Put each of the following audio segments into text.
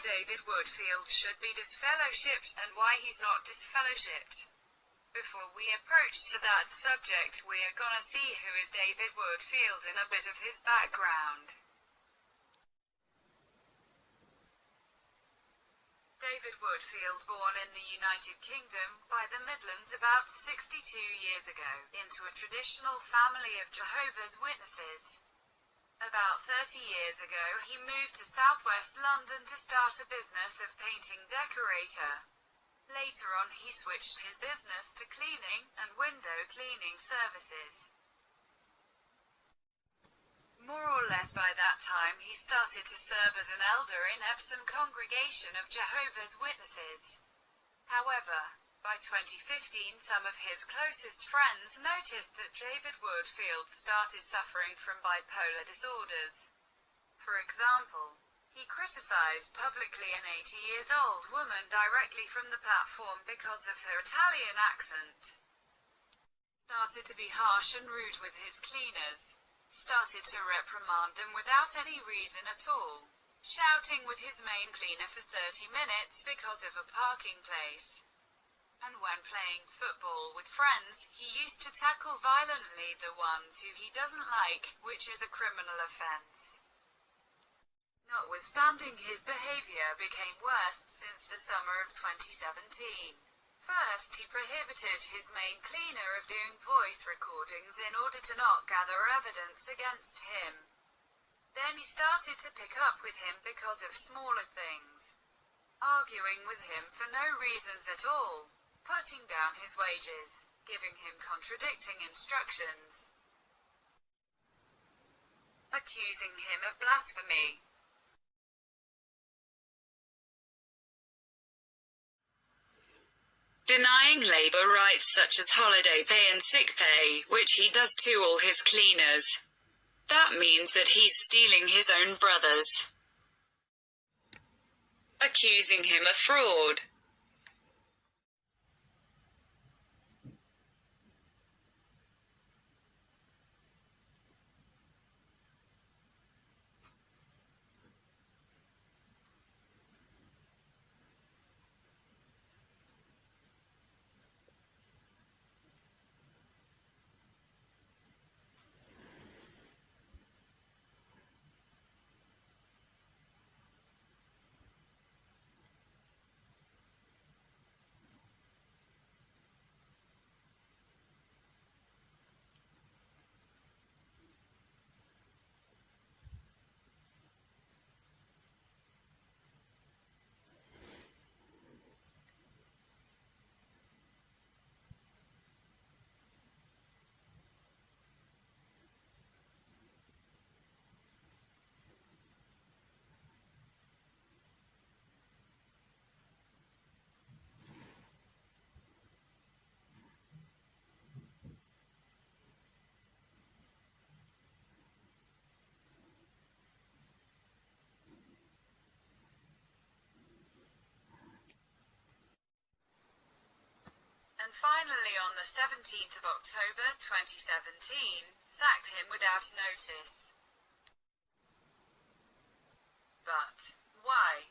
David Woodfield should be disfellowshipped and why he's not disfellowshipped. Before we approach to that subject, we're gonna see who is David Woodfield and a bit of his background. David Woodfield, born in the United Kingdom, by the Midlands about 62 years ago, into a traditional family of Jehovah's Witnesses. About 30 years ago, he moved to southwest London to start a business of painting decorator. Later on he switched his business to cleaning and window cleaning services. More or less by that time he started to serve as an elder in Epsom congregation of Jehovah's Witnesses. However, by 2015 some of his closest friends noticed that David Woodfield started suffering from bipolar disorders. For example, he criticized publicly an 80-year-old woman directly from the platform because of her Italian accent. Started to be harsh and rude with his cleaners. Started to reprimand them without any reason at all. Shouting with his main cleaner for 30 minutes because of a parking place. And when playing football with friends, he used to tackle violently the ones who he doesn't like, which is a criminal offense. Notwithstanding, his behavior became worse since the summer of 2017. First, he prohibited his main cleaner of doing voice recordings in order to not gather evidence against him. Then he started to pick up with him because of smaller things. Arguing with him for no reasons at all. Putting down his wages. Giving him contradicting instructions. Accusing him of blasphemy. Denying labor rights such as holiday pay and sick pay, which he does to all his cleaners. That means that he's stealing his own brothers. Accusing him of fraud. And finally on the 17th of October 2017, sacked him without notice. But why?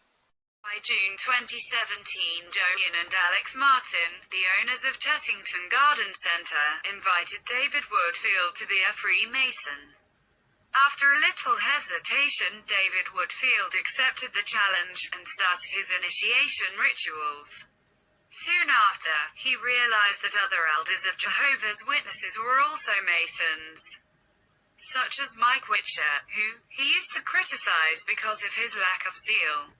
By June 2017, Joanne and Alex Martin, the owners of Chessington Garden Centre, invited David Woodfield to be a Freemason. After a little hesitation, David Woodfield accepted the challenge and started his initiation rituals. Soon after, he realized that other elders of Jehovah's Witnesses were also Masons, such as Mike Witcher, who he used to criticize because of his lack of zeal.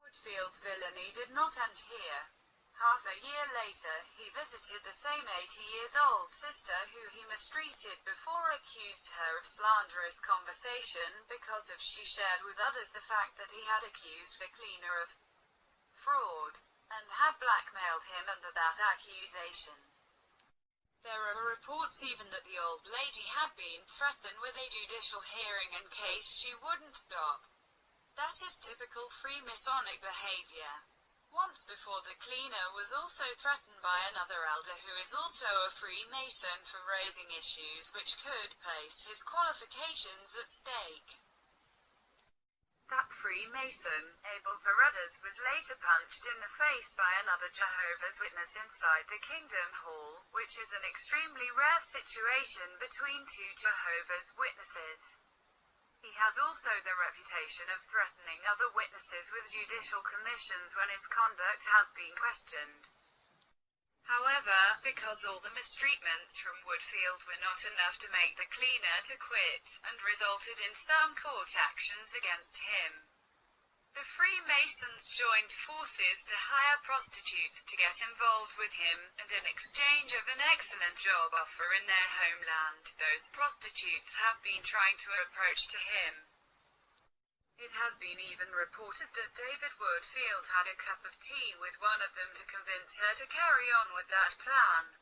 Woodfield's villainy did not end here. Half a year later, he visited the same 80-year-old sister who he mistreated before accused her of slanderous conversation because of she shared with others the fact that he had accused the cleaner of fraud, and had blackmailed him under that accusation. There are reports even that the old lady had been threatened with a judicial hearing in case she wouldn't stop. That is typical Freemasonic behavior. Once before, the cleaner was also threatened by another elder who is also a Freemason for raising issues which could place his qualifications at stake. That Freemason, Abel Paredes, was later punched in the face by another Jehovah's Witness inside the Kingdom Hall, which is an extremely rare situation between two Jehovah's Witnesses. He has also the reputation of threatening other witnesses with judicial commissions when his conduct has been questioned. However, because all the mistreatments from Woodfield were not enough to make the cleaner to quit, and resulted in some court actions against him, the Freemasons joined forces to hire prostitutes to get involved with him, and in exchange of an excellent job offer in their homeland, those prostitutes have been trying to approach to him. It has been even reported that David Woodfield had a cup of tea with one of them to convince her to carry on with that plan.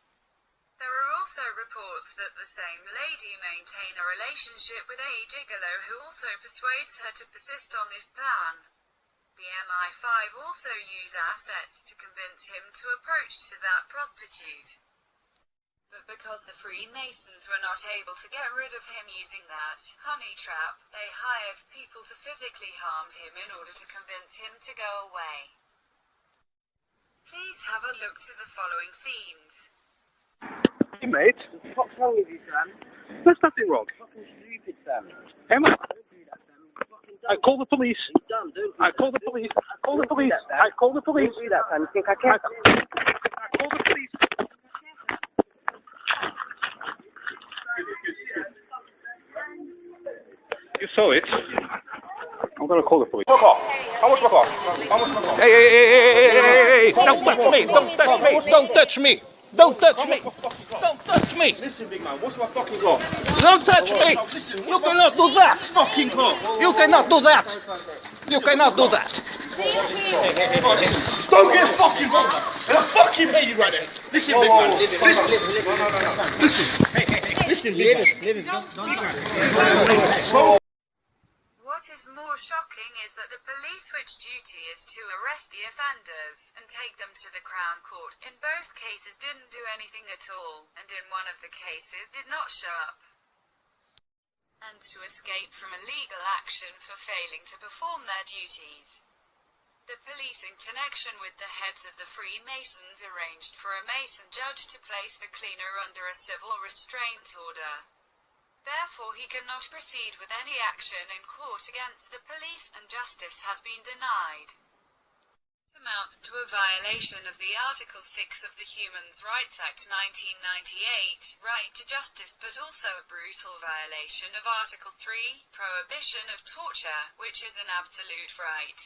There are also reports that the same lady maintained a relationship with a gigolo who also persuades her to persist on this plan. The MI5 also use assets to convince him to approach to that prostitute. But because the Freemasons were not able to get rid of him using that honey trap, they hired people to physically harm him in order to convince him to go away. Please have a look to the following scenes. Hey mate. What the fuck's wrong with you, Sam? There's nothing wrong. Fucking stupid, Sam. Hey mate. Don't do that, Sam. Fucking I don't. call the police. He's done, don't do I that. call the police. I call the police. Don't do that, Sam. I call the police. Don't do that, Sam. You think I care? I call the police. You saw it. I'm gonna call the police. Fuck off. How much fuck off? How much fuck off? Hey, don't touch me. Don't touch me. Don't touch me. Don't touch me. Don't touch me. Listen, big man, what's my fucking call? Don't touch me. You cannot do that. Fucking call. You cannot do that. You cannot do that. Don't get fucking wrong. And I fucking hate you right there. Listen, big man. Listen. Listen. Listen, big man. What is more shocking is that the police, which duty is to arrest the offenders and take them to the Crown Court, in both cases didn't do anything at all, and in one of the cases did not show up. And to escape from a legal action for failing to perform their duties. The police, in connection with the heads of the Freemasons, arranged for a Mason judge to place the cleaner under a civil restraint order. Therefore, he cannot proceed with any action in court against the police, and justice has been denied. This amounts to a violation of the Article 6 of the Human Rights Act 1998, right to justice, but also a brutal violation of Article 3, prohibition of torture, which is an absolute right.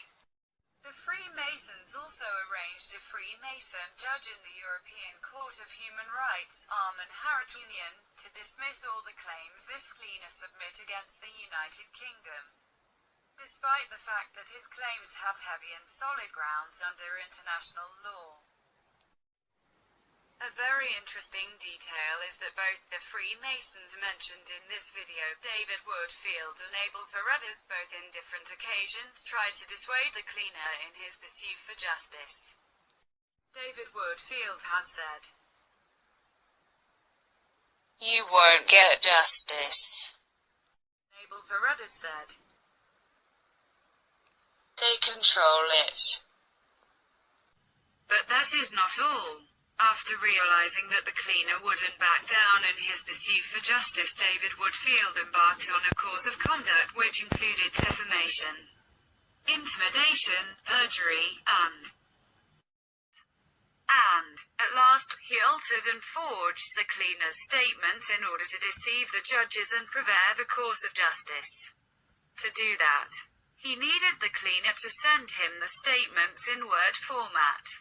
The Freemasons also arranged a Freemason judge in the European Court of Human Rights, Armen Harakunian, to dismiss all the claims this cleaner submit against the United Kingdom, despite the fact that his claims have heavy and solid grounds under international law. A very interesting detail is that both the Freemasons mentioned in this video, David Woodfield and Abel Paredes, both in different occasions tried to dissuade the cleaner in his pursuit for justice. David Woodfield has said, "You won't get justice." Abel Paredes said, "They control it." But that is not all. After realizing that the cleaner wouldn't back down in his pursuit for justice, David Woodfield embarked on a course of conduct which included defamation, intimidation, perjury, and at last, he altered and forged the cleaner's statements in order to deceive the judges and prevent the course of justice. To do that, he needed the cleaner to send him the statements in Word format.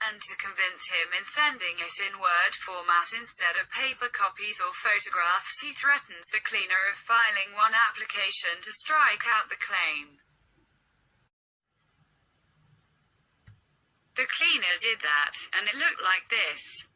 And to convince him in sending it in Word format instead of paper copies or photographs, he threatens the cleaner of filing one application to strike out the claim. The cleaner did that, and it looked like this.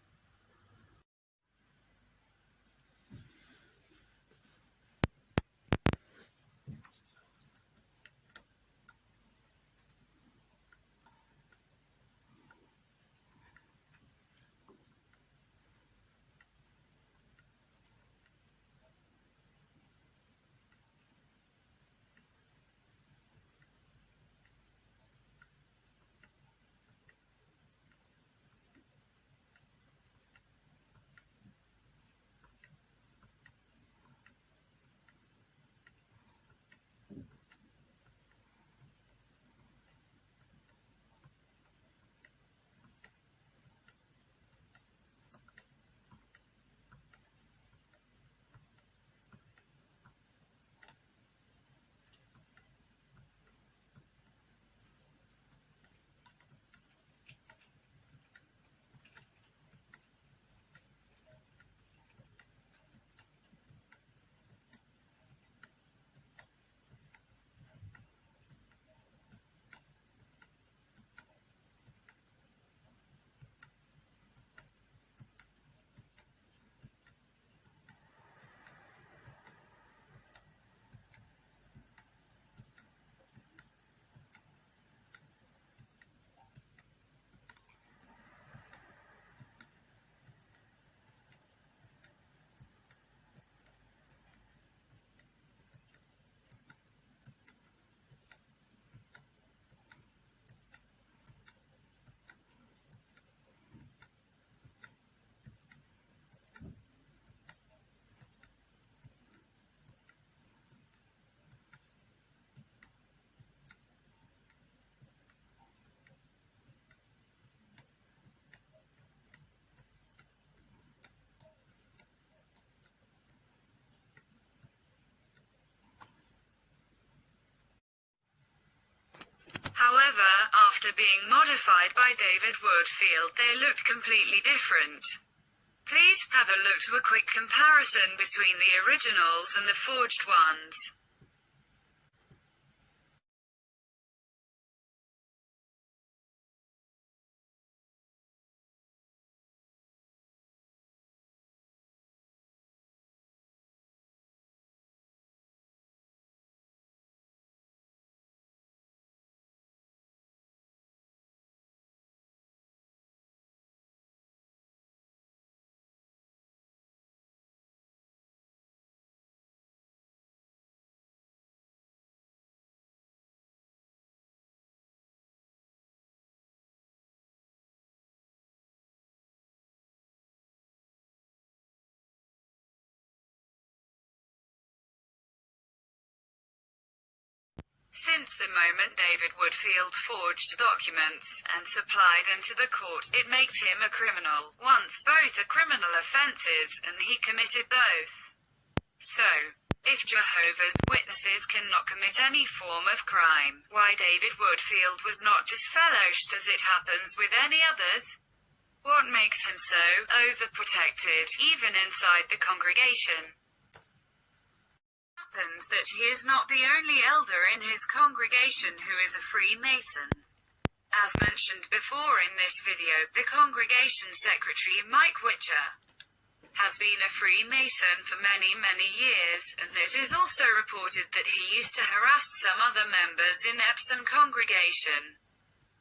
after being modified by David Woodfield, they looked completely different. Please have a look to a quick comparison between the originals and the forged ones. Since the moment David Woodfield forged documents and supplied them to the court, it makes him a criminal. Once both are criminal offenses, and he committed both. So, if Jehovah's Witnesses cannot commit any form of crime, why David Woodfield was not disfellowshipped as it happens with any others? What makes him so overprotected, even inside the congregation? That he is not the only elder in his congregation who is a Freemason. As mentioned before in this video, the congregation secretary Mike Witcher has been a Freemason for many years, and it is also reported that he used to harass some other members in Epsom congregation.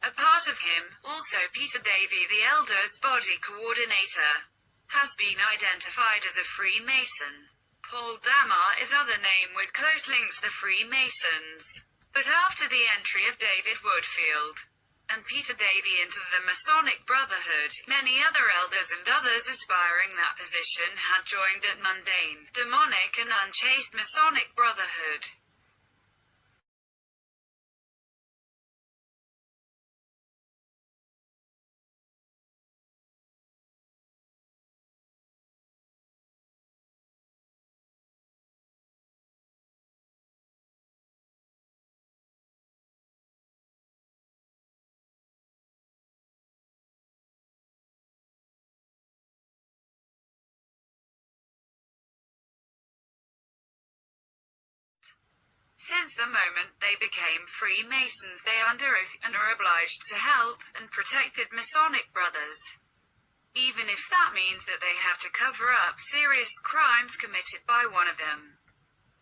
A part of him, also Peter Davey the elder's body coordinator, has been identified as a Freemason. Paul Damar is other name with close links to the Freemasons. But after the entry of David Woodfield and Peter Davey into the Masonic Brotherhood, many other elders and others aspiring that position had joined that mundane, demonic and unchaste Masonic Brotherhood. Since the moment they became Freemasons, they are under oath and are obliged to help and protect the Masonic brothers, even if that means that they have to cover up serious crimes committed by one of them.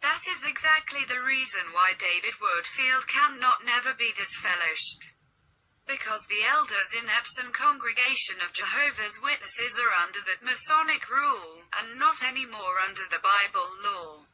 That is exactly the reason why David Woodfield cannot never be disfellowshipped. Because the elders in Epsom congregation of Jehovah's Witnesses are under the Masonic rule, and not anymore under the Bible law.